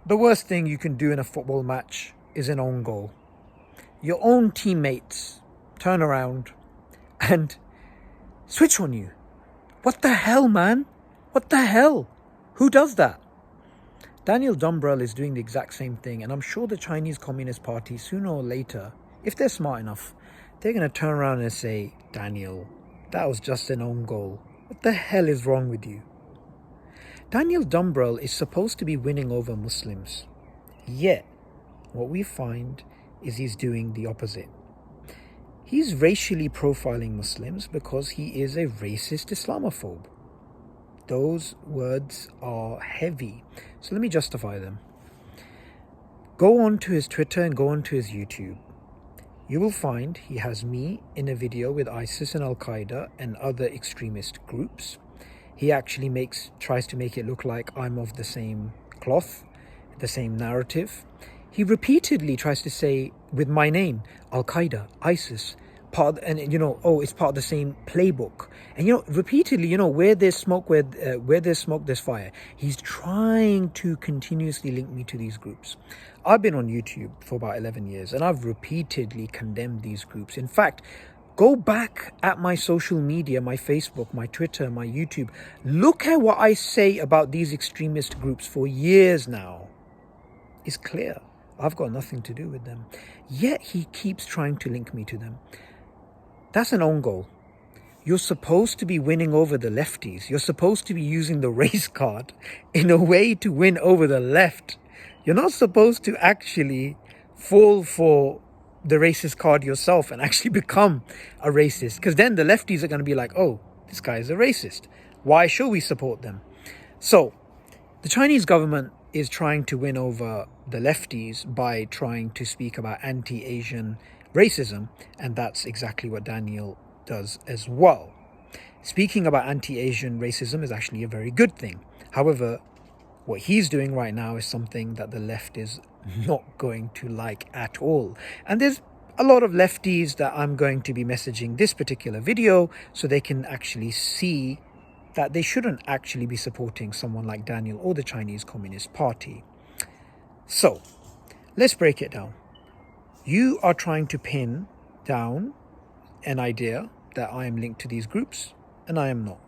The worst thing you can do in a football match is an own goal. Your own teammates turn around and switch on you. What the hell, man? What the hell? Who does that? Daniel Dumbrill is doing the exact same thing, and I'm sure the Chinese Communist Party, sooner or later, if they're smart enough, they're going to turn around and say, Daniel, that was just an own goal. What the hell is wrong with you? Daniel Dumbrill is supposed to be winning over Muslims. Yet, what we find is he's doing the opposite. He's racially profiling Muslims because he is a racist Islamophobe. Those words are heavy. So let me justify them. Go on to his Twitter and go on to his YouTube. You will find he has me in a video with ISIS and Al-Qaeda and other extremist groups. He actually tries to make it look like I'm of the same cloth, the same narrative. He repeatedly tries to say with my name, Al-Qaeda, ISIS, it's part of the same playbook. And repeatedly, where there's smoke, where there's smoke, there's fire. He's trying to continuously link me to these groups. I've been on YouTube for about 11 years and I've repeatedly condemned these groups. In fact, go back at my social media, my Facebook, my Twitter, my YouTube. Look at what I say about these extremist groups for years now. It's clear. I've got nothing to do with them. Yet he keeps trying to link me to them. That's an own goal. You're supposed to be winning over the lefties. You're supposed to be using the race card in a way to win over the left. You're not supposed to actually fall for the racist card yourself and actually become a racist. Because then the lefties are going to be like, oh, this guy is a racist. Why should we support them? So the Chinese government is trying to win over the lefties by trying to speak about anti-Asian racism, and that's exactly what Daniel does as well. Speaking about anti-Asian racism is actually a very good thing. However, what he's doing right now is something that the left is not going to like at all. And there's a lot of lefties that I'm going to be messaging this particular video so they can actually see that they shouldn't actually be supporting someone like Daniel or the Chinese Communist Party. So, let's break it down. You are trying to pin down an idea that I am linked to these groups, and I am not.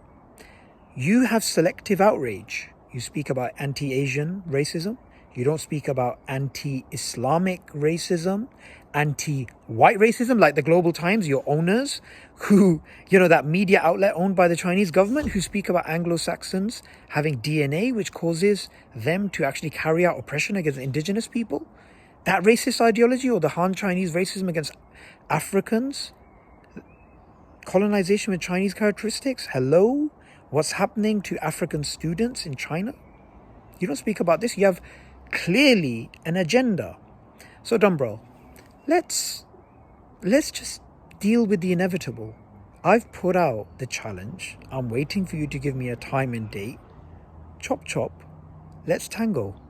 You have selective outrage. You speak about anti-Asian racism. You don't speak about anti-Islamic racism, anti-white racism, like the Global Times, your owners, who, that media outlet owned by the Chinese government, who speak about Anglo-Saxons having DNA, which causes them to actually carry out oppression against indigenous people. That racist ideology, or the Han Chinese racism against Africans, colonization with Chinese characteristics. Hello? What's happening to African students in China? You don't speak about this. You have clearly an agenda. So Dumbrill, let's just deal with the inevitable. I've put out the challenge. I'm waiting for you to give me a time and date. Chop chop. Let's tango.